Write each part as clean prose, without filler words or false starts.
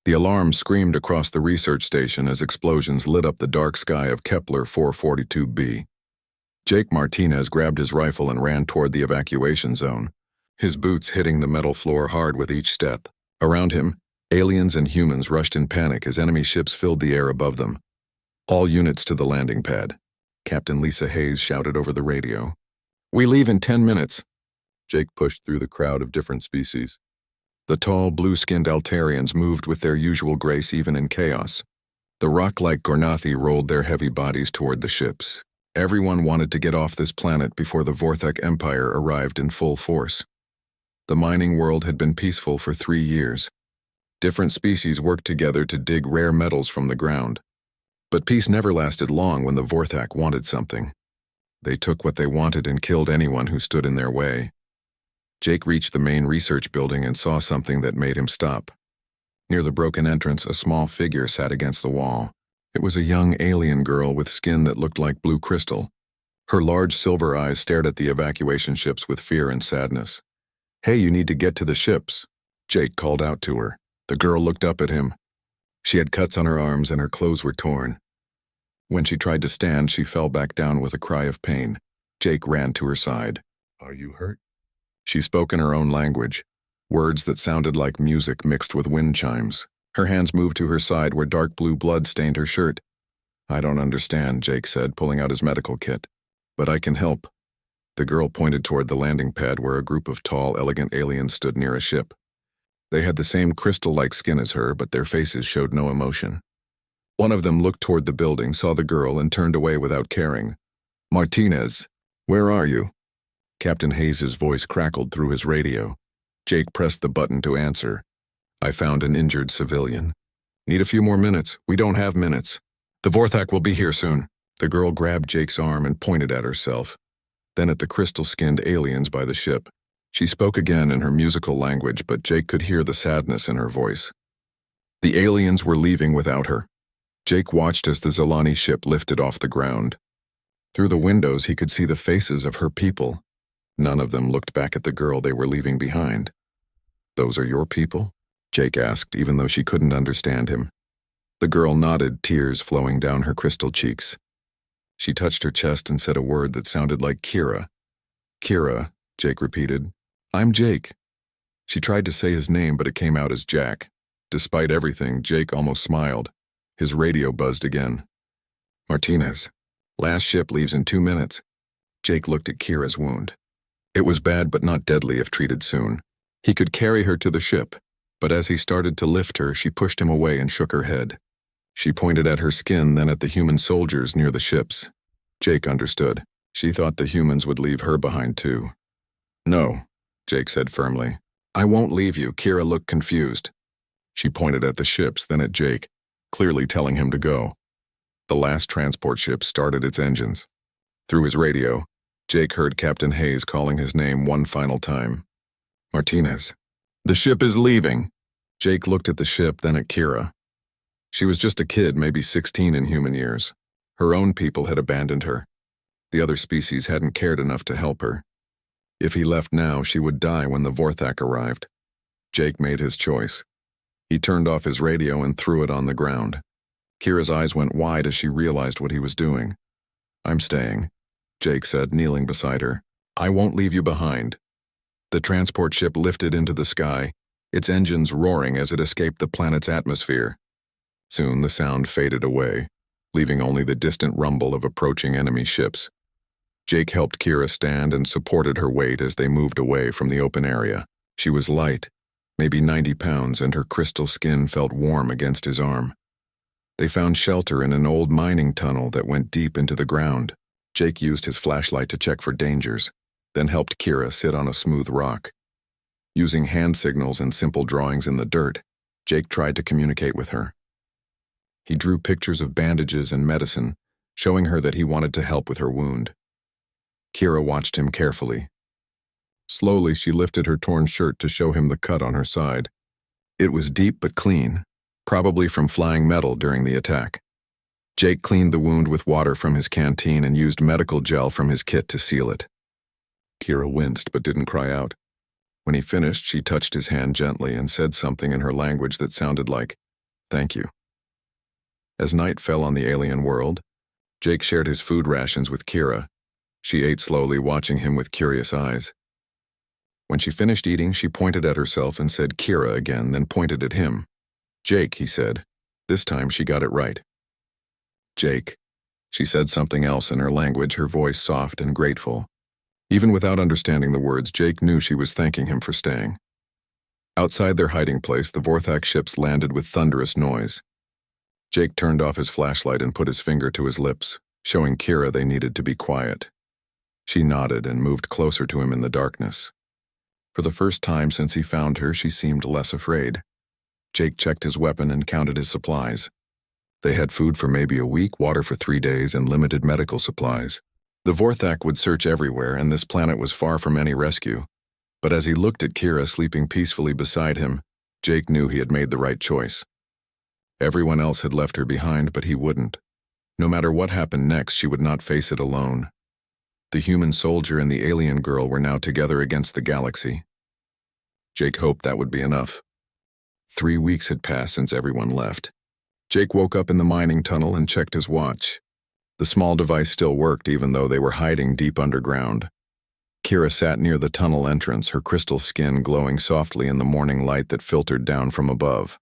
The alarm screamed across the research station as explosions lit up the dark sky of Kepler 442b. Jake Martinez grabbed his rifle and ran toward the evacuation zone, his boots hitting the metal floor hard with each step. Around him, aliens and humans rushed in panic as enemy ships filled the air above them. "All units to the landing pad," Captain Lisa Hayes shouted over the radio. "We leave in 10 minutes." Jake pushed through the crowd of different species. The tall, blue-skinned Altarians moved with their usual grace even in chaos. The rock-like Gornathi rolled their heavy bodies toward the ships. Everyone wanted to get off this planet before the Vorthak Empire arrived in full force. The mining world had been peaceful for 3 years. Different species worked together to dig rare metals from the ground. But peace never lasted long when the Vorthak wanted something. They took what they wanted and killed anyone who stood in their way. Jake reached the main research building and saw something that made him stop. Near the broken entrance, a small figure sat against the wall. It was a young alien girl with skin that looked like blue crystal. Her large silver eyes stared at the evacuation ships with fear and sadness. "Hey, you need to get to the ships," Jake called out to her. The girl looked up at him. She had cuts on her arms and her clothes were torn. When she tried to stand, she fell back down with a cry of pain. Jake ran to her side. "Are you hurt?" She spoke in her own language, words that sounded like music mixed with wind chimes. Her hands moved to her side where dark blue blood stained her shirt. "I don't understand," Jake said, pulling out his medical kit. "But I can help." The girl pointed toward the landing pad where a group of tall, elegant aliens stood near a ship. They had the same crystal-like skin as her, but their faces showed no emotion. One of them looked toward the building, saw the girl, and turned away without caring. "Martinez, where are you?" Captain Hayes' voice crackled through his radio. Jake pressed the button to answer. "I found an injured civilian. Need a few more minutes. We don't have minutes. The Vorthak will be here soon." The girl grabbed Jake's arm and pointed at herself, then at the crystal-skinned aliens by the ship. She spoke again in her musical language, but Jake could hear the sadness in her voice. The aliens were leaving without her. Jake watched as the Zalani ship lifted off the ground. Through the windows, he could see the faces of her people. None of them looked back at the girl they were leaving behind. "Those are your people?" Jake asked, even though she couldn't understand him. The girl nodded, tears flowing down her crystal cheeks. She touched her chest and said a word that sounded like Kira. "Kira," Jake repeated. "I'm Jake." She tried to say his name, but it came out as Jack. Despite everything, Jake almost smiled. His radio buzzed again. "Martinez, last ship leaves in 2 minutes." Jake looked at Kira's wound. It was bad but not deadly if treated soon. He could carry her to the ship, but as he started to lift her, she pushed him away and shook her head. She pointed at her skin, then at the human soldiers near the ships. Jake understood. She thought the humans would leave her behind too. "No," Jake said firmly. "I won't leave you." Kira looked confused. She pointed at the ships, then at Jake, clearly telling him to go. The last transport ship started its engines. Through his radio, Jake heard Captain Hayes calling his name one final time. "Martinez, the ship is leaving." Jake looked at the ship, then at Kira. She was just a kid, maybe 16 in human years. Her own people had abandoned her. The other species hadn't cared enough to help her. If he left now, she would die when the Vorthak arrived. Jake made his choice. He turned off his radio and threw it on the ground. Kira's eyes went wide as she realized what he was doing. "I'm staying," Jake said, kneeling beside her. "I won't leave you behind." The transport ship lifted into the sky, its engines roaring as it escaped the planet's atmosphere. Soon the sound faded away, leaving only the distant rumble of approaching enemy ships. Jake helped Kira stand and supported her weight as they moved away from the open area. She was light, maybe 90 pounds, and her crystal skin felt warm against his arm. They found shelter in an old mining tunnel that went deep into the ground. Jake used his flashlight to check for dangers, then helped Kira sit on a smooth rock. Using hand signals and simple drawings in the dirt, Jake tried to communicate with her. He drew pictures of bandages and medicine, showing her that he wanted to help with her wound. Kira watched him carefully. Slowly, she lifted her torn shirt to show him the cut on her side. It was deep but clean, probably from flying metal during the attack. Jake cleaned the wound with water from his canteen and used medical gel from his kit to seal it. Kira winced but didn't cry out. When he finished, she touched his hand gently and said something in her language that sounded like, Thank you. As night fell on the alien world, Jake shared his food rations with Kira. She ate slowly, watching him with curious eyes. When she finished eating, she pointed at herself and said Kira again, then pointed at him. Jake, he said. This time she got it right. Jake. She said something else in her language, her voice soft and grateful. Even without understanding the words, Jake knew she was thanking him for staying. Outside their hiding place, the Vorthak ships landed with thunderous noise. Jake turned off his flashlight and put his finger to his lips, showing Kira they needed to be quiet. She nodded and moved closer to him in the darkness. For the first time since he found her, she seemed less afraid. Jake checked his weapon and counted his supplies. They had food for maybe a week, water for 3 days, and limited medical supplies. The Vorthak would search everywhere, and this planet was far from any rescue. But as he looked at Kira sleeping peacefully beside him, Jake knew he had made the right choice. Everyone else had left her behind, but he wouldn't. No matter what happened next, she would not face it alone. The human soldier and the alien girl were now together against the galaxy. Jake hoped that would be enough. 3 weeks had passed since everyone left. Jake woke up in the mining tunnel and checked his watch. The small device still worked even though they were hiding deep underground. Kira sat near the tunnel entrance, her crystal skin glowing softly in the morning light that filtered down from above.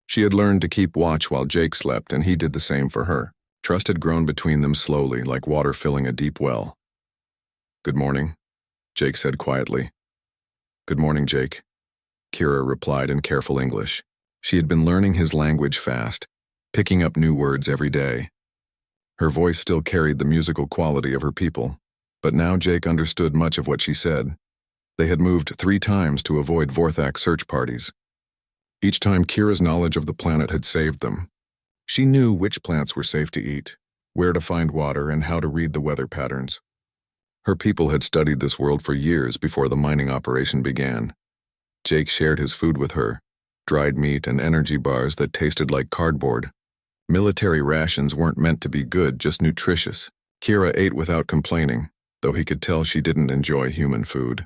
She had learned to keep watch while Jake slept, and he did the same for her. Trust had grown between them slowly, like water filling a deep well. "Good morning," Jake said quietly. "Good morning, Jake," Kira replied in careful English. She had been learning his language fast, picking up new words every day. Her voice still carried the musical quality of her people, but now Jake understood much of what she said. They had moved 3 times to avoid Vorthak search parties. Each time Kira's knowledge of the planet had saved them. She knew which plants were safe to eat, where to find water, and how to read the weather patterns. Her people had studied this world for years before the mining operation began. Jake shared his food with her, dried meat and energy bars that tasted like cardboard. Military rations weren't meant to be good, just nutritious. Kira ate without complaining, though he could tell she didn't enjoy human food.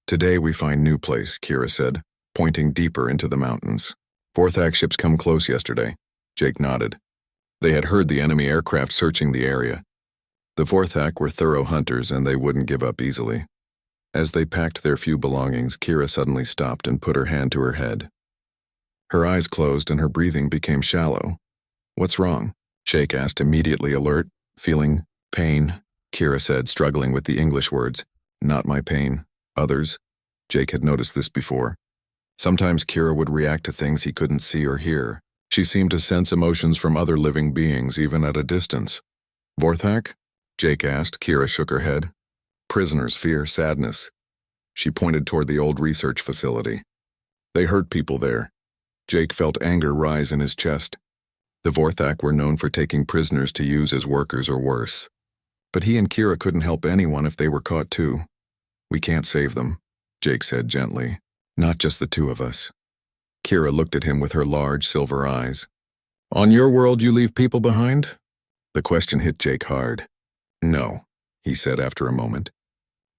"Today we find new place," Kira said, pointing deeper into the mountains. "Vorthak ships come close yesterday." Jake nodded. They had heard the enemy aircraft searching the area. The Vorthak were thorough hunters, and they wouldn't give up easily. As they packed their few belongings, Kira suddenly stopped and put her hand to her head. Her eyes closed and her breathing became shallow. "What's wrong?" Jake asked, immediately alert. "Feeling pain," Kira said, struggling with the English words. "Not my pain. Others." Jake had noticed this before. Sometimes Kira would react to things he couldn't see or hear. She seemed to sense emotions from other living beings, even at a distance. "Vorthak?" Jake asked. Kira shook her head. "Prisoners, fear, sadness." She pointed toward the old research facility. "They hurt people there." Jake felt anger rise in his chest. The Vorthak were known for taking prisoners to use as workers or worse. But he and Kira couldn't help anyone if they were caught too. "We can't save them," Jake said gently. "Not just the 2 of us." Kira looked at him with her large silver eyes. "On your world you leave people behind?" The question hit Jake hard. "No," he said after a moment.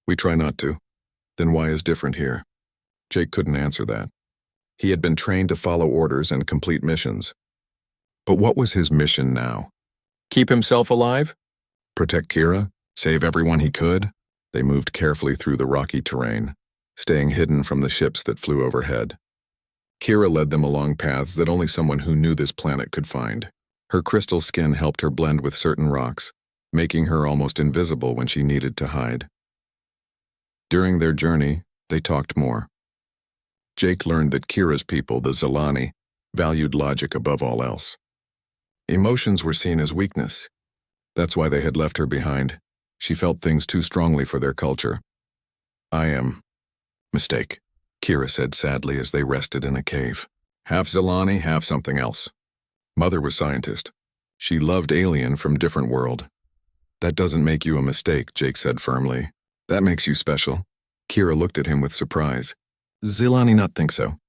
"We try not to." "Then why is different here?" Jake couldn't answer that. He had been trained to follow orders and complete missions. But what was his mission now? Keep himself alive? Protect Kira? Save everyone he could? They moved carefully through the rocky terrain, staying hidden from the ships that flew overhead. Kira led them along paths that only someone who knew this planet could find. Her crystal skin helped her blend with certain rocks, making her almost invisible when she needed to hide. During their journey, they talked more. Jake learned that Kira's people, the Zilani, valued logic above all else. Emotions were seen as weakness. That's why they had left her behind. She felt things too strongly for their culture. "I am..." "Mistake," Kira said sadly as they rested in a cave. "Half Zilani, half something else. Mother was scientist. She loved alien from different world." "That doesn't make you a mistake," Jake said firmly. "That makes you special." Kira looked at him with surprise. "Zilani not think so."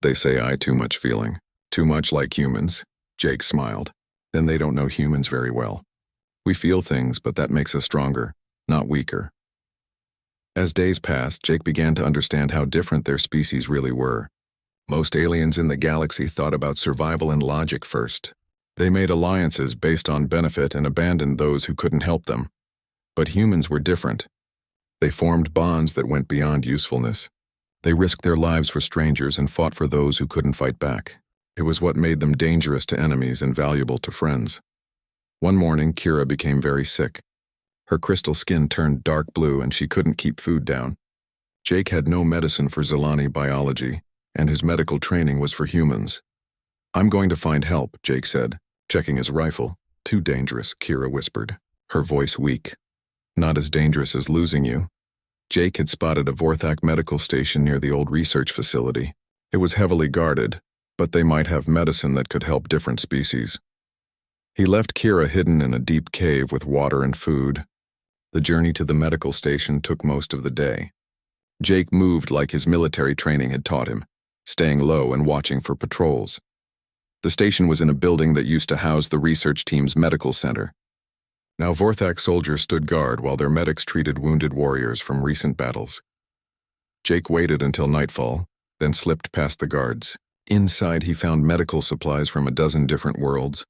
"They say I too much feeling. Too much like humans." Jake smiled. "Then they don't know humans very well. We feel things, but that makes us stronger, not weaker." As days passed, Jake began to understand how different their species really were. Most aliens in the galaxy thought about survival and logic first. They made alliances based on benefit and abandoned those who couldn't help them. But humans were different. They formed bonds that went beyond usefulness. They risked their lives for strangers and fought for those who couldn't fight back. It was what made them dangerous to enemies and valuable to friends. One morning, Kira became very sick. Her crystal skin turned dark blue and she couldn't keep food down. Jake had no medicine for Zilani biology, and his medical training was for humans. "I'm going to find help," Jake said, checking his rifle. "Too dangerous," Kira whispered, her voice weak. "Not as dangerous as losing you." Jake had spotted a Vorthak medical station near the old research facility. It was heavily guarded, but they might have medicine that could help different species. He left Kira hidden in a deep cave with water and food. The journey to the medical station took most of the day. Jake moved like his military training had taught him, staying low and watching for patrols. The station was in a building that used to house the research team's medical center. Now Vorthak soldiers stood guard while their medics treated wounded warriors from recent battles. Jake waited until nightfall, then slipped past the guards. Inside he found medical supplies from a dozen different worlds.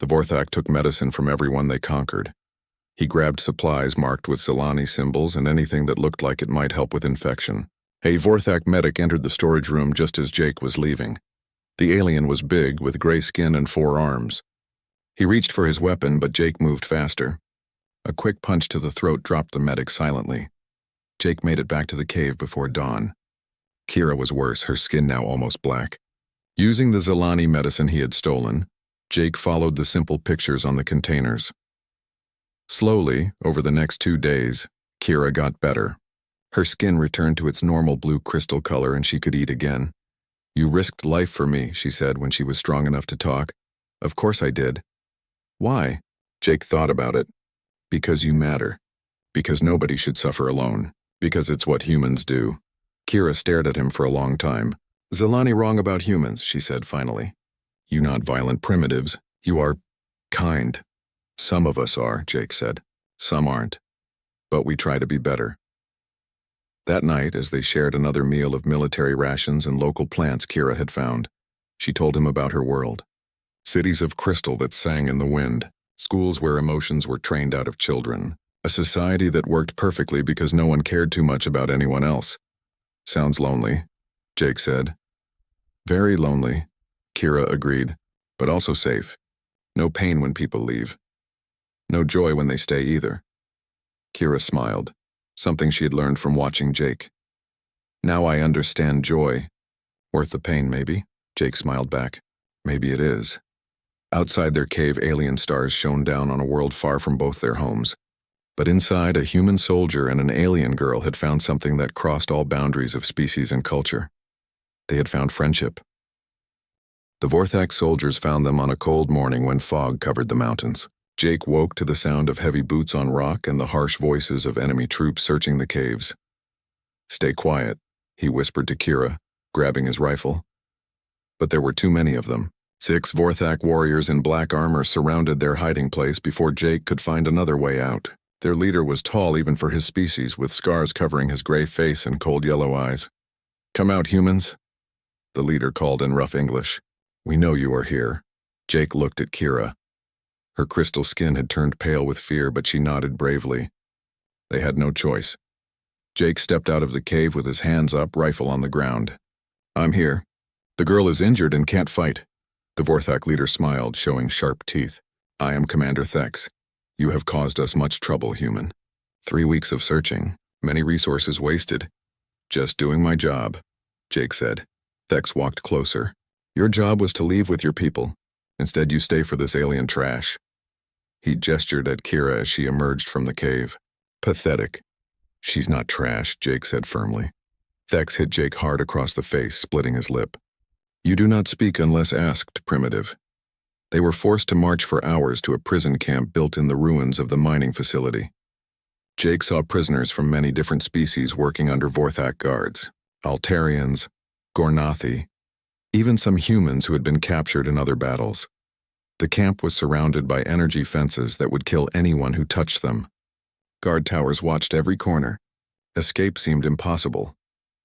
The Vorthak took medicine from everyone they conquered. He grabbed supplies marked with Zilani symbols and anything that looked like it might help with infection. A Vorthak medic entered the storage room just as Jake was leaving. The alien was big, with gray skin and 4 arms. He reached for his weapon, but Jake moved faster. A quick punch to the throat dropped the medic silently. Jake made it back to the cave before dawn. Kira was worse, her skin now almost black. Using the Zilani medicine he had stolen, Jake followed the simple pictures on the containers. Slowly, over the next 2 days, Kira got better. Her skin returned to its normal blue crystal color and she could eat again. "You risked life for me," she said when she was strong enough to talk. "Of course I did." "Why?" Jake thought about it. "Because you matter. Because nobody should suffer alone. Because it's what humans do." Kira stared at him for a long time. "Zilani wrong about humans," she said finally. "You not violent primitives. You are kind." "Some of us are," Jake said. "Some aren't. But we try to be better." That night, as they shared another meal of military rations and local plants Kira had found, she told him about her world. Cities of crystal that sang in the wind, schools where emotions were trained out of children, a society that worked perfectly because no one cared too much about anyone else. "Sounds lonely," Jake said. "Very lonely," Kira agreed, "but also safe. No pain when people leave. No joy when they stay either." Kira smiled, something she had learned from watching Jake. "Now I understand joy. Worth the pain, maybe?" Jake smiled back. "Maybe it is." Outside their cave, alien stars shone down on a world far from both their homes. But inside, a human soldier and an alien girl had found something that crossed all boundaries of species and culture. They had found friendship. The Vorthak soldiers found them on a cold morning when fog covered the mountains. Jake woke to the sound of heavy boots on rock and the harsh voices of enemy troops searching the caves. "Stay quiet," he whispered to Kira, grabbing his rifle. But there were too many of them. 6 Vorthak warriors in black armor surrounded their hiding place before Jake could find another way out. Their leader was tall even for his species, with scars covering his gray face and cold yellow eyes. "Come out, humans," the leader called in rough English. "We know you are here." Jake looked at Kira. Her crystal skin had turned pale with fear, but she nodded bravely. They had no choice. Jake stepped out of the cave with his hands up, rifle on the ground. "I'm here. The girl is injured and can't fight." The Vorthak leader smiled, showing sharp teeth. "I am Commander Thex. You have caused us much trouble, human. 3 weeks of searching, many resources wasted. Just doing my job," Jake said. Thex walked closer. "Your job was to leave with your people. Instead, you stay for this alien trash." He gestured at Kira as she emerged from the cave. "Pathetic." "She's not trash," Jake said firmly. Thex hit Jake hard across the face, splitting his lip. "You do not speak unless asked, primitive." They were forced to march for hours to a prison camp built in the ruins of the mining facility. Jake saw prisoners from many different species working under Vorthak guards, Altarians, Gornathi, even some humans who had been captured in other battles. The camp was surrounded by energy fences that would kill anyone who touched them. Guard towers watched every corner. Escape seemed impossible.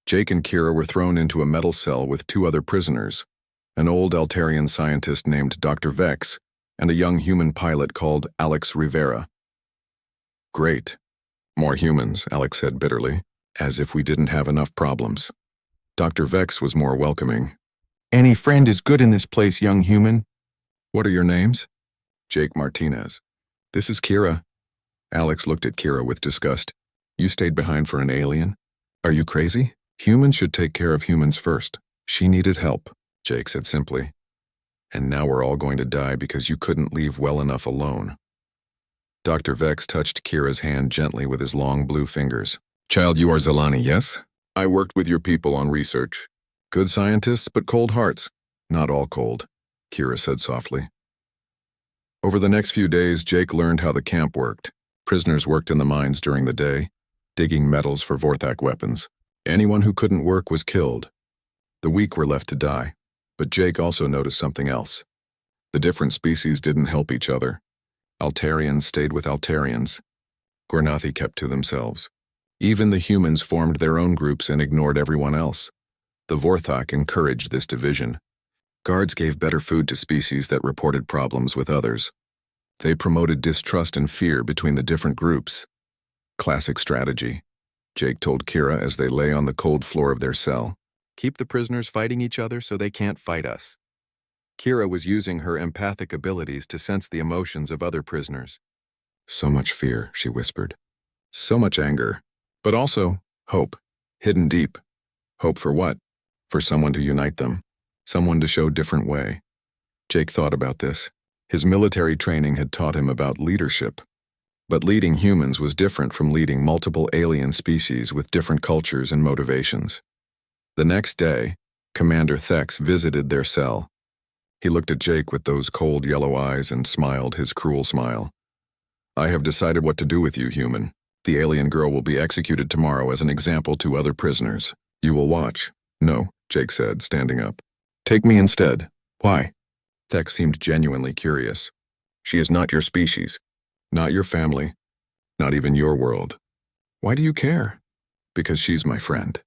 Jake and Kira were thrown into a metal cell with two other prisoners, an old Altarian scientist named Dr. Vex and a young human pilot called Alex Rivera. Great. More humans, Alex said bitterly, as if we didn't have enough problems. Dr. Vex was more welcoming. Any friend is good in this place, young human. What are your names? Jake Martinez. This is Kira. Alex looked at Kira with disgust. You stayed behind for an alien? Are you crazy? Humans should take care of humans first. She needed help, Jake said simply. And now we're all going to die because you couldn't leave well enough alone. Dr. Vex touched Kira's hand gently with his long blue fingers. Child, you are Zelani, yes? I worked with your people on research. Good scientists, but cold hearts. Not all cold, Kira said softly. Over the next few days, Jake learned how the camp worked. Prisoners worked in the mines during the day, digging metals for Vorthak weapons. Anyone who couldn't work was killed. The weak were left to die. But Jake also noticed something else. The different species didn't help each other. Altarians stayed with Altarians. Gornathi kept to themselves. Even the humans formed their own groups and ignored everyone else. The Vorthak encouraged this division. Guards gave better food to species that reported problems with others. They promoted distrust and fear between the different groups. Classic strategy, Jake told Kira as they lay on the cold floor of their cell. Keep the prisoners fighting each other so they can't fight us. Kira was using her empathic abilities to sense the emotions of other prisoners. So much fear, she whispered. So much anger. But also hope, hidden deep. Hope for what? For someone to unite them. Someone to show different way. Jake thought about this. His military training had taught him about leadership. But leading humans was different from leading multiple alien species with different cultures and motivations. The next day, Commander Thex visited their cell. He looked at Jake with those cold yellow eyes and smiled his cruel smile. I have decided what to do with you, human. The alien girl will be executed tomorrow as an example to other prisoners. You will watch. No, Jake said, standing up. Take me instead. Why? Thex seemed genuinely curious. She is not your species, not your family, not even your world. Why do you care? Because she's my friend.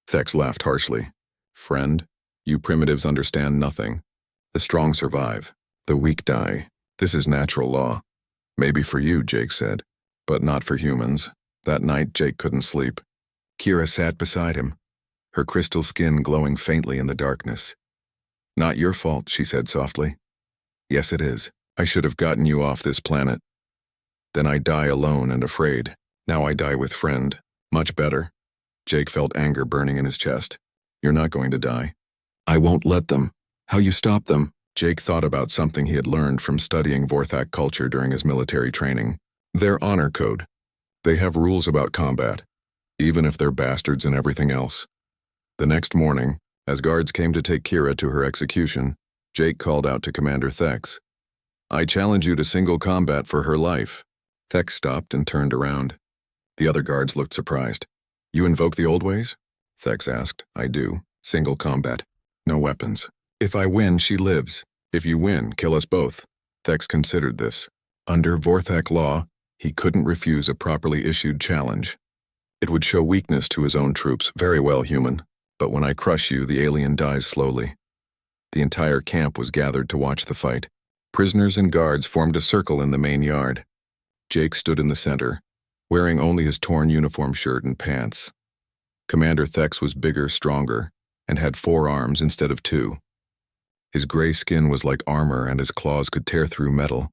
Thex laughed harshly. Friend, you primitives understand nothing. The strong survive. The weak die. This is natural law. Maybe for you, Jake said, but not for humans. That night, Jake couldn't sleep. Kira sat beside him, her crystal skin glowing faintly in the darkness. Not your fault, she said softly. Yes, it is. I should have gotten you off this planet. Then I die alone and afraid. Now I die with friend. Much better. Jake felt anger burning in his chest. You're not going to die. I won't let them. How you stop them? Jake thought about something he had learned from studying Vorthak culture during his military training. Their honor code. They have rules about combat, even if they're bastards and everything else. The next morning, as guards came to take Kira to her execution, Jake called out to Commander Thex. I challenge you to single combat for her life. Thex stopped and turned around. The other guards looked surprised. You invoke the old ways? Thex asked. I do. Single combat. No weapons. If I win, she lives. If you win, kill us both. Thex considered this. Under Vorthak law, he couldn't refuse a properly issued challenge. It would show weakness to his own troops. Very well, human. But when I crush you, the alien dies slowly. The entire camp was gathered to watch the fight. Prisoners and guards formed a circle in the main yard. Jake stood in the center, wearing only his torn uniform shirt and pants. Commander Thex was bigger, stronger, and had 4 arms instead of 2. His gray skin was like armor and his claws could tear through metal.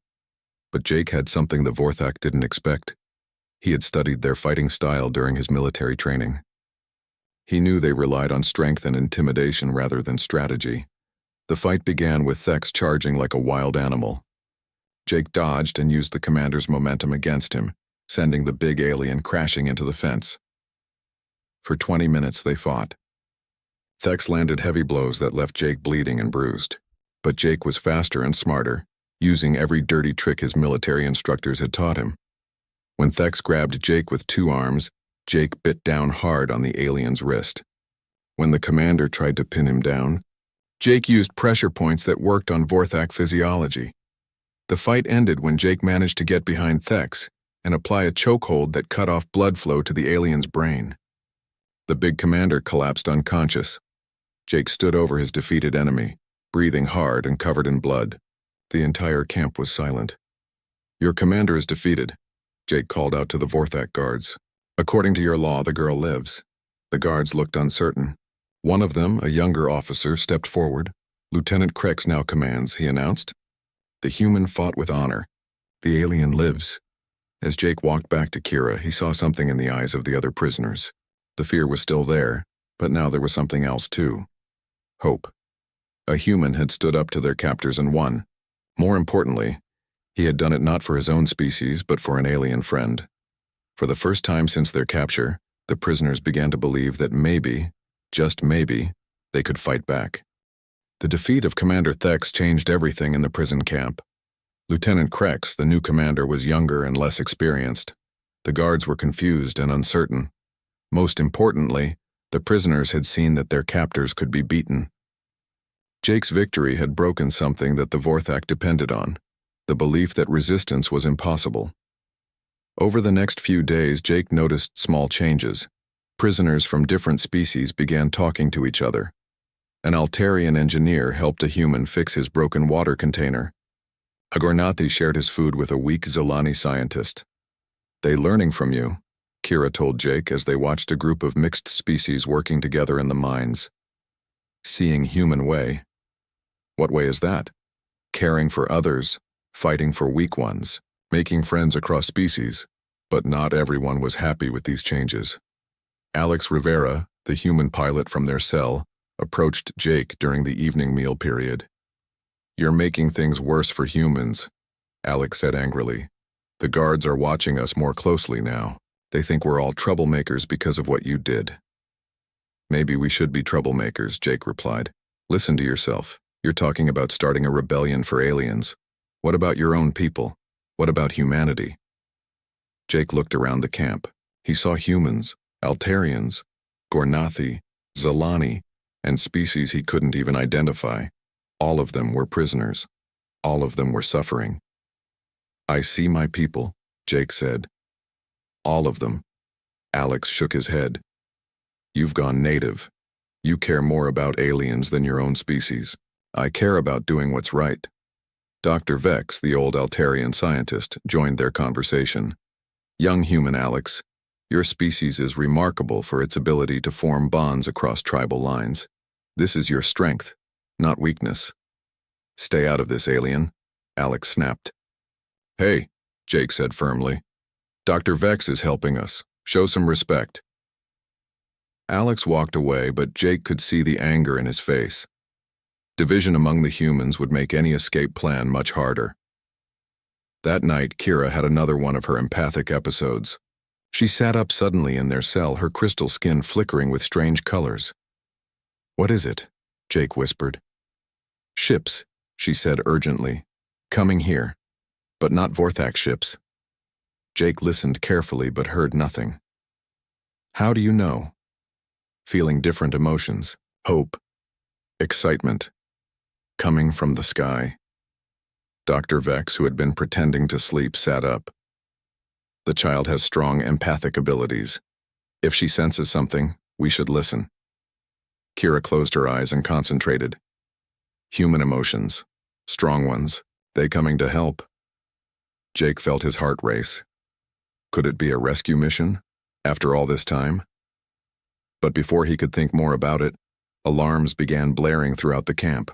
But Jake had something the Vorthak didn't expect. He had studied their fighting style during his military training. He knew they relied on strength and intimidation rather than strategy. The fight began with Thex charging like a wild animal. Jake dodged and used the commander's momentum against him, sending the big alien crashing into the fence. For 20 minutes they fought. Thex landed heavy blows that left Jake bleeding and bruised. But Jake was faster and smarter, using every dirty trick his military instructors had taught him. When Thex grabbed Jake with 2 arms, Jake bit down hard on the alien's wrist. When the commander tried to pin him down, Jake used pressure points that worked on Vorthak physiology. The fight ended when Jake managed to get behind Thex and apply a chokehold that cut off blood flow to the alien's brain. The big commander collapsed unconscious. Jake stood over his defeated enemy, breathing hard and covered in blood. The entire camp was silent. "Your commander is defeated," Jake called out to the Vorthak guards. "According to your law, the girl lives." The guards looked uncertain. One of them, a younger officer, stepped forward. "Lieutenant Krex now commands," he announced. "The human fought with honor. The alien lives." As Jake walked back to Kira, he saw something in the eyes of the other prisoners. The fear was still there, but now there was something else too. Hope. A human had stood up to their captors and won. More importantly, he had done it not for his own species, but for an alien friend. For the first time since their capture, the prisoners began to believe that maybe, just maybe, they could fight back. The defeat of Commander Thex changed everything in the prison camp. Lieutenant Krex, the new commander, was younger and less experienced. The guards were confused and uncertain. Most importantly, the prisoners had seen that their captors could be beaten. Jake's victory had broken something that the Vorthak depended on, the belief that resistance was impossible. Over the next few days, Jake noticed small changes. Prisoners from different species began talking to each other. An Altarian engineer helped a human fix his broken water container. A Gornathi shared his food with a weak Zilani scientist. "They learning from you," Kira told Jake as they watched a group of mixed species working together in the mines. "Seeing human way." "What way is that?" "Caring for others, fighting for weak ones, making friends across species." But not everyone was happy with these changes. Alex Rivera, the human pilot from their cell, approached Jake during the evening meal period. "You're making things worse for humans," Alex said angrily. "The guards are watching us more closely now. They think we're all troublemakers because of what you did." "Maybe we should be troublemakers," Jake replied. "Listen to yourself. You're talking about starting a rebellion for aliens. What about your own people? What about humanity?" Jake looked around the camp. He saw humans, Altarians, Gornathi, Zilani, and species he couldn't even identify. All of them were prisoners. All of them were suffering. "I see my people," Jake said. "All of them." Alex shook his head. "You've gone native. You care more about aliens than your own species. I care about doing what's right." Dr. Vex, the old Altarian scientist, joined their conversation. "Young human Alex, your species is remarkable for its ability to form bonds across tribal lines. This is your strength, not weakness." "Stay out of this, alien," Alex snapped. "Hey," Jake said firmly. "Dr. Vex is helping us. Show some respect." Alex walked away, but Jake could see the anger in his face. Division among the humans would make any escape plan much harder. That night, Kira had another one of her empathic episodes. She sat up suddenly in their cell, her crystal skin flickering with strange colors. "What is it?" Jake whispered. "Ships," she said urgently. "Coming here. But not Vorthak ships." Jake listened carefully but heard nothing. "How do you know?" Feeling different emotions. Hope. Excitement. Coming from the sky. Dr. Vex, who had been pretending to sleep, sat up. "The child has strong empathic abilities. If she senses something, we should listen." Kira closed her eyes and concentrated. Human emotions. Strong ones. They coming to help. Jake felt his heart race. Could it be a rescue mission, after all this time? But before he could think more about it, alarms began blaring throughout the camp.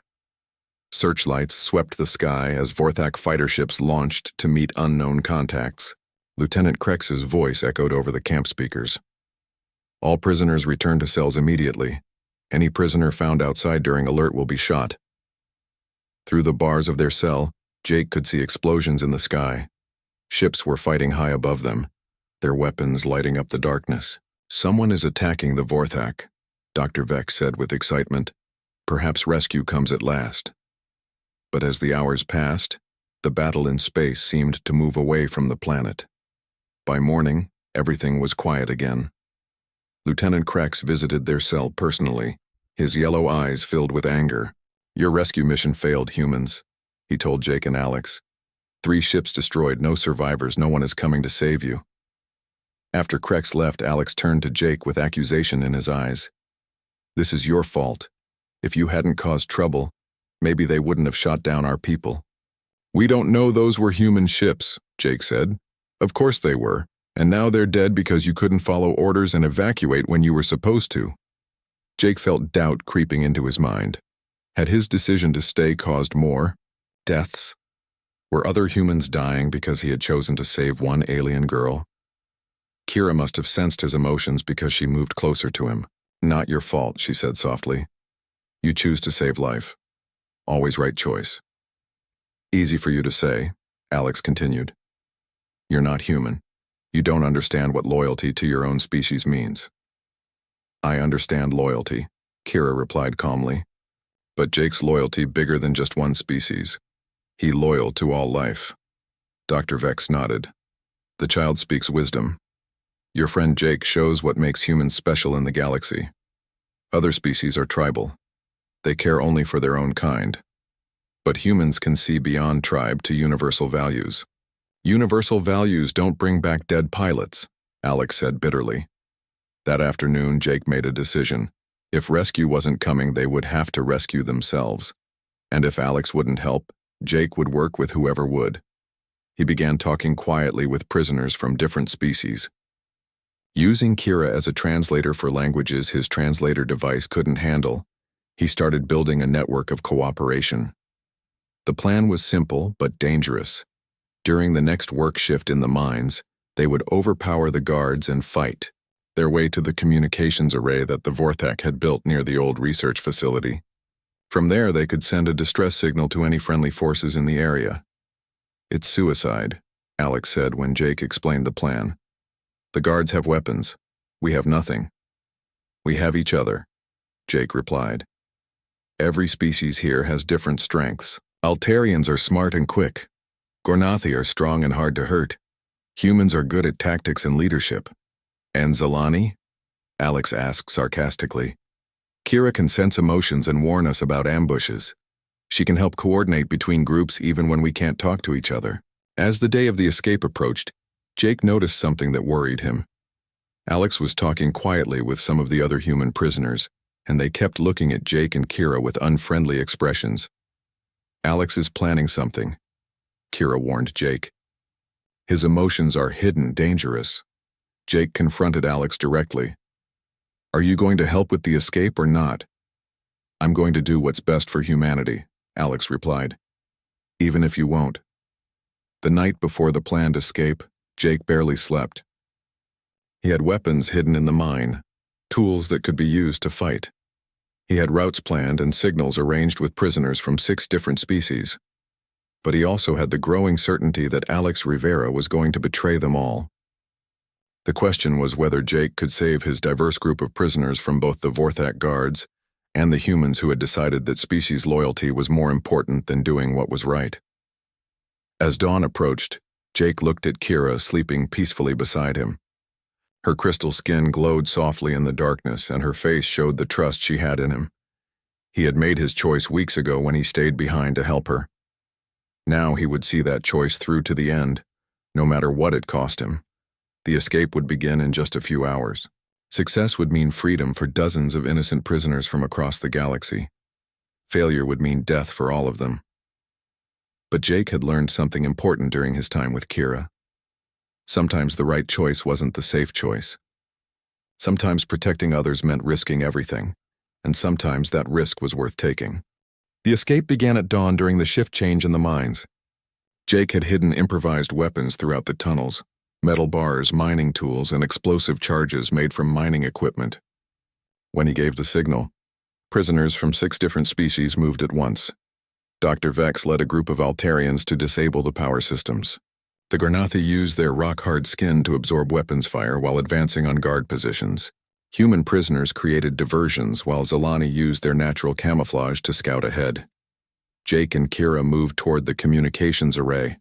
Searchlights swept the sky as Vorthak fighter ships launched to meet unknown contacts. Lieutenant Krex's voice echoed over the camp speakers. "All prisoners return to cells immediately. Any prisoner found outside during alert will be shot." Through the bars of their cell, Jake could see explosions in the sky. Ships were fighting high above them, their weapons lighting up the darkness. "Someone is attacking the Vorthak," Dr. Vex said with excitement. "Perhaps rescue comes at last." But as the hours passed, the battle in space seemed to move away from the planet. By morning, everything was quiet again. Lieutenant Krex visited their cell personally, his yellow eyes filled with anger. "Your rescue mission failed, humans," he told Jake and Alex. 3 ships destroyed, no survivors, no one is coming to save you." After Krex left, Alex turned to Jake with accusation in his eyes. "This is your fault. If you hadn't caused trouble, maybe they wouldn't have shot down our people." "We don't know those were human ships," Jake said. "Of course they were, and now they're dead because you couldn't follow orders and evacuate when you were supposed to." Jake felt doubt creeping into his mind. Had his decision to stay caused more deaths? Were other humans dying because he had chosen to save one alien girl? Kira must have sensed his emotions because she moved closer to him. "Not your fault," she said softly. "You choose to save life. Always right choice." "Easy for you to say," Alex continued. "You're not human. You don't understand what loyalty to your own species means." "I understand loyalty," Kira replied calmly. "But Jake's loyalty bigger than just one species. He loyal to all life." Dr. Vex nodded. "The child speaks wisdom. Your friend Jake shows what makes humans special in the galaxy. Other species are tribal. They care only for their own kind. But humans can see beyond tribe to universal values." "Universal values don't bring back dead pilots," Alex said bitterly. That afternoon, Jake made a decision. If rescue wasn't coming, they would have to rescue themselves. And if Alex wouldn't help, Jake would work with whoever would. He began talking quietly with prisoners from different species. Using Kira as a translator for languages his translator device couldn't handle, he started building a network of cooperation. The plan was simple but dangerous. During the next work shift in the mines, they would overpower the guards and fight their way to the communications array that the Vorthak had built near the old research facility. From there, they could send a distress signal to any friendly forces in the area. "It's suicide," Alex said when Jake explained the plan. "The guards have weapons. We have nothing." "We have each other," Jake replied. "Every species here has different strengths. Altarians are smart and quick. Gornathi are strong and hard to hurt. Humans are good at tactics and leadership. And Zalani?" Alex asked sarcastically. "Kira can sense emotions and warn us about ambushes. She can help coordinate between groups even when we can't talk to each other." As the day of the escape approached, Jake noticed something that worried him. Alex was talking quietly with some of the other human prisoners, and they kept looking at Jake and Kira with unfriendly expressions. "Alex is planning something," Kira warned Jake. "His emotions are hidden, dangerous." Jake confronted Alex directly. "Are you going to help with the escape or not?" "I'm going to do what's best for humanity," Alex replied. "Even if you won't." The night before the planned escape, Jake barely slept. He had weapons hidden in the mine, tools that could be used to fight. He had routes planned and signals arranged with prisoners from 6 different species. But he also had the growing certainty that Alex Rivera was going to betray them all. The question was whether Jake could save his diverse group of prisoners from both the Vorthak guards and the humans who had decided that species loyalty was more important than doing what was right. As dawn approached, Jake looked at Kira sleeping peacefully beside him. Her crystal skin glowed softly in the darkness, and her face showed the trust she had in him. He had made his choice weeks ago when he stayed behind to help her. Now he would see that choice through to the end, no matter what it cost him. The escape would begin in just a few hours. Success would mean freedom for dozens of innocent prisoners from across the galaxy. Failure would mean death for all of them. But Jake had learned something important during his time with Kira. Sometimes the right choice wasn't the safe choice. Sometimes protecting others meant risking everything, and sometimes that risk was worth taking. The escape began at dawn during the shift change in the mines. Jake had hidden improvised weapons throughout the tunnels. Metal bars, mining tools, and explosive charges made from mining equipment. When he gave the signal, prisoners from 6 different species moved at once. Dr. Vex led a group of Altarians to disable the power systems. The Gornathi used their rock-hard skin to absorb weapons fire while advancing on guard positions. Human prisoners created diversions while Zalani used their natural camouflage to scout ahead. Jake and Kira moved toward the communications array.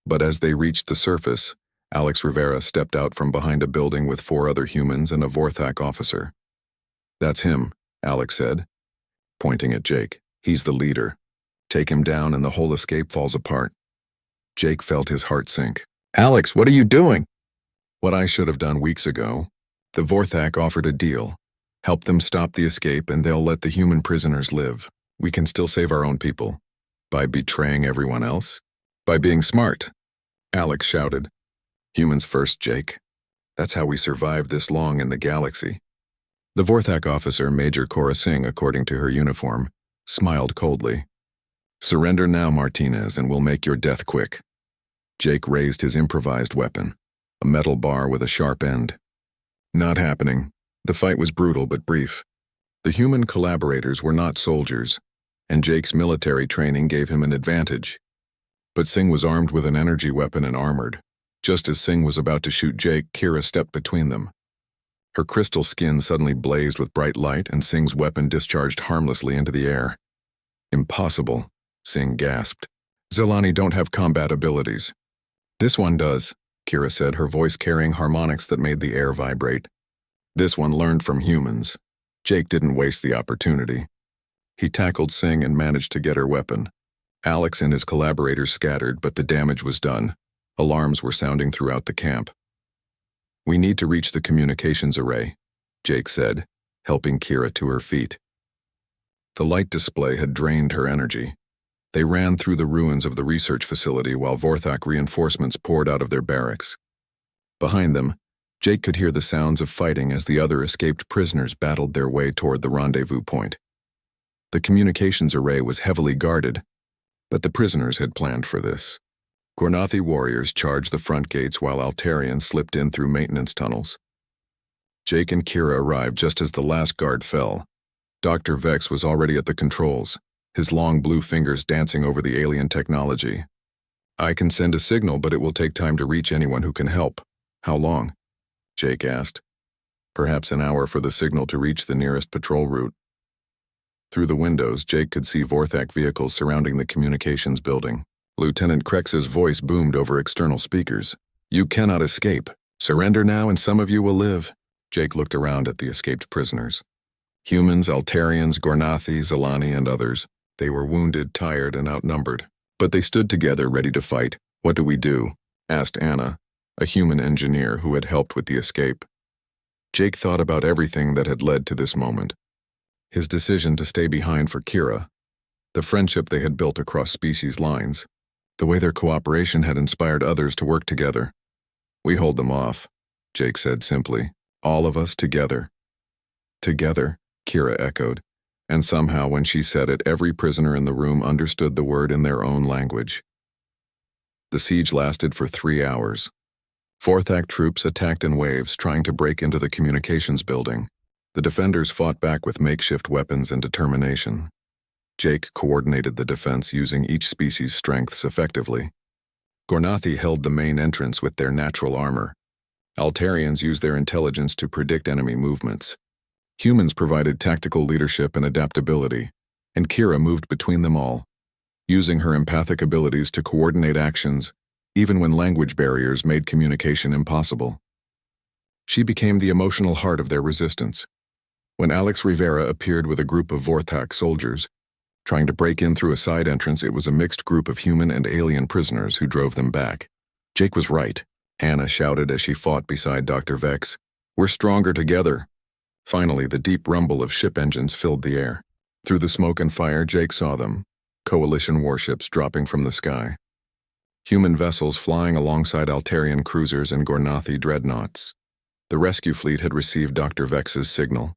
But as they reached the surface, Alex Rivera stepped out from behind a building with 4 other humans and a Vorthak officer. "That's him," Alex said, pointing at Jake. "He's the leader. Take him down and the whole escape falls apart." Jake felt his heart sink. "Alex, what are you doing?" What I should have done weeks ago. The Vorthak offered a deal. Help them stop the escape and they'll let the human prisoners live. We can still save our own people. By betraying everyone else? By being smart. Alex shouted. Humans first, Jake. That's how we survived this long in the galaxy. The Vorthak officer, Major Cora Singh, according to her uniform, smiled coldly. Surrender now, Martinez, and we'll make your death quick. Jake raised his improvised weapon, a metal bar with a sharp end. Not happening. The fight was brutal but brief. The human collaborators were not soldiers, and Jake's military training gave him an advantage. But Singh was armed with an energy weapon and armored. Just as Singh was about to shoot Jake, Kira stepped between them. Her crystal skin suddenly blazed with bright light, and Singh's weapon discharged harmlessly into the air. Impossible, Singh gasped. Zilani don't have combat abilities. This one does, Kira said, her voice carrying harmonics that made the air vibrate. This one learned from humans. Jake didn't waste the opportunity. He tackled Singh and managed to get her weapon. Alex and his collaborators scattered, but the damage was done. Alarms were sounding throughout the camp. We need to reach the communications array, Jake said, helping Kira to her feet. The light display had drained her energy. They ran through the ruins of the research facility while Vorthak reinforcements poured out of their barracks. Behind them, Jake could hear the sounds of fighting as the other escaped prisoners battled their way toward the rendezvous point. The communications array was heavily guarded, but the prisoners had planned for this. Gornathi warriors charged the front gates while Altarians slipped in through maintenance tunnels. Jake and Kira arrived just as the last guard fell. Dr. Vex was already at the controls, his long blue fingers dancing over the alien technology. I can send a signal, but it will take time to reach anyone who can help. How long? Jake asked. Perhaps an hour for the signal to reach the nearest patrol route. Through the windows, Jake could see Vorthak vehicles surrounding the communications building. Lieutenant Krex's voice boomed over external speakers. You cannot escape. Surrender now and some of you will live. Jake looked around at the escaped prisoners. Humans, Altarians, Gornathi, Zilani, and others. They were wounded, tired, and outnumbered. But they stood together, ready to fight. What do we do? Asked Anna, a human engineer who had helped with the escape. Jake thought about everything that had led to this moment. His decision to stay behind for Kira, the friendship they had built across species lines, the way their cooperation had inspired others to work together. We hold them off, Jake said simply. All of us together. Together, Kira echoed, and somehow when she said it, every prisoner in the room understood the word in their own language. The siege lasted for 3 hours. Vorthak troops attacked in waves, trying to break into the communications building. The defenders fought back with makeshift weapons and determination. Jake coordinated the defense using each species' strengths effectively. Gornathi held the main entrance with their natural armor. Altarians used their intelligence to predict enemy movements. Humans provided tactical leadership and adaptability, and Kira moved between them all, using her empathic abilities to coordinate actions, even when language barriers made communication impossible. She became the emotional heart of their resistance. When Alex Rivera appeared with a group of Vorthak soldiers, trying to break in through a side entrance, it was a mixed group of human and alien prisoners who drove them back. Jake was right, Anna shouted as she fought beside Dr. Vex. We're stronger together. Finally, the deep rumble of ship engines filled the air. Through the smoke and fire, Jake saw them, coalition warships dropping from the sky. Human vessels flying alongside Altarian cruisers and Gornathi dreadnoughts. The rescue fleet had received Dr. Vex's signal.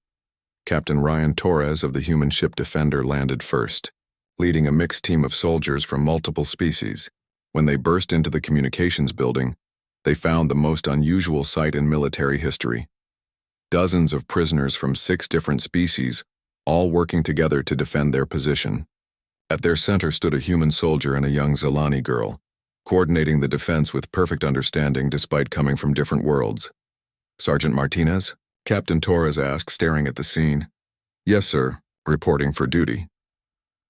Captain Ryan Torres of the human ship Defender landed first, leading a mixed team of soldiers from multiple species. When they burst into the communications building, they found the most unusual sight in military history. Dozens of prisoners from 6 different species, all working together to defend their position. At their center stood a human soldier and a young Zilani girl, coordinating the defense with perfect understanding despite coming from different worlds. Sergeant Martinez? Captain Torres asked, staring at the scene. Yes, sir, reporting for duty.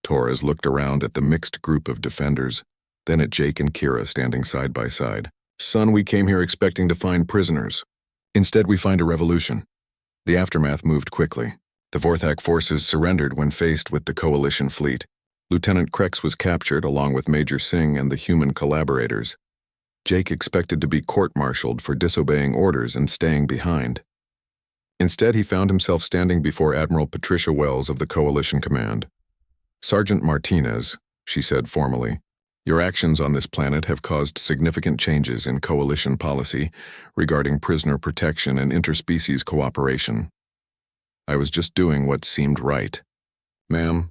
Torres looked around at the mixed group of defenders, then at Jake and Kira standing side by side. Son, we came here expecting to find prisoners. Instead, we find a revolution. The aftermath moved quickly. The Vorthak forces surrendered when faced with the coalition fleet. Lieutenant Krex was captured along with Major Singh and the human collaborators. Jake expected to be court-martialed for disobeying orders and staying behind. Instead, he found himself standing before Admiral Patricia Wells of the Coalition Command. "Sergeant Martinez," she said formally, "your actions on this planet have caused significant changes in Coalition policy regarding prisoner protection and interspecies cooperation. I was just doing what seemed right." "Ma'am,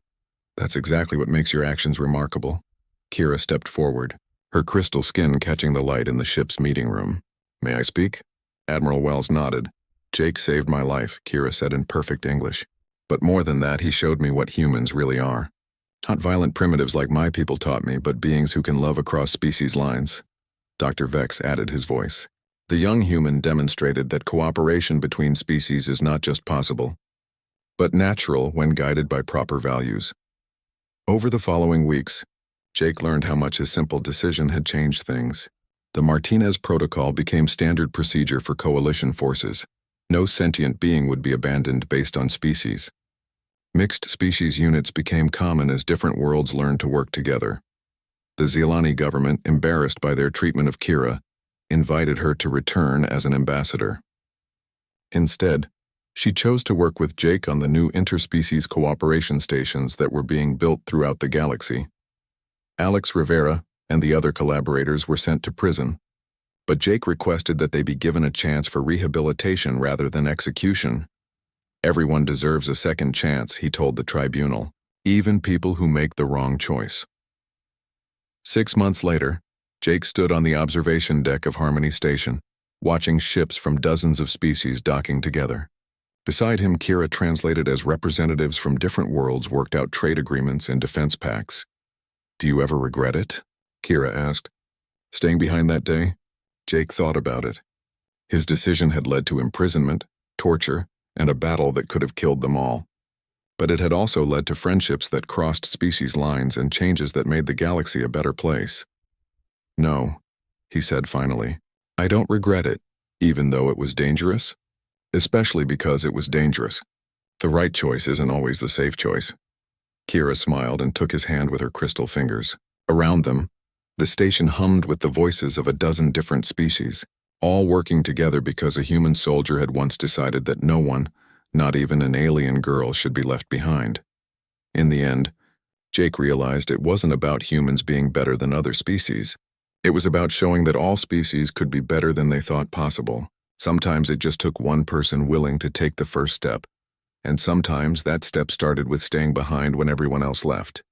that's exactly what makes your actions remarkable." Kira stepped forward, her crystal skin catching the light in the ship's meeting room. "May I speak?" Admiral Wells nodded. "Jake saved my life," Kira said in perfect English. "But more than that, he showed me what humans really are. Not violent primitives like my people taught me, but beings who can love across species lines." Dr. Vex added his voice. "The young human demonstrated that cooperation between species is not just possible, but natural when guided by proper values." Over the following weeks, Jake learned how much his simple decision had changed things. The Martinez Protocol became standard procedure for coalition forces. No sentient being would be abandoned based on species. Mixed species units became common as different worlds learned to work together. The Zelani government, embarrassed by their treatment of Kira, invited her to return as an ambassador. Instead, she chose to work with Jake on the new interspecies cooperation stations that were being built throughout the galaxy. Alex Rivera and the other collaborators were sent to prison, but Jake requested that they be given a chance for rehabilitation rather than execution. "Everyone deserves a second chance," he told the tribunal, "even people who make the wrong choice." 6 months later, Jake stood on the observation deck of Harmony Station, watching ships from dozens of species docking together. Beside him, Kira, translated as representatives from different worlds, worked out trade agreements and defense pacts. "Do you ever regret it?" Kira asked. Staying behind that day, Jake thought about it. His decision had led to imprisonment, torture, and a battle that could have killed them all. But it had also led to friendships that crossed species lines and changes that made the galaxy a better place. "No," he said finally, "I don't regret it, even though it was dangerous. Especially because it was dangerous. The right choice isn't always the safe choice." Kira smiled and took his hand with her crystal fingers. Around them, the station hummed with the voices of a dozen different species, all working together because a human soldier had once decided that no one, not even an alien girl, should be left behind. In the end, Jake realized it wasn't about humans being better than other species. It was about showing that all species could be better than they thought possible. Sometimes it just took one person willing to take the first step, and sometimes that step started with staying behind when everyone else left.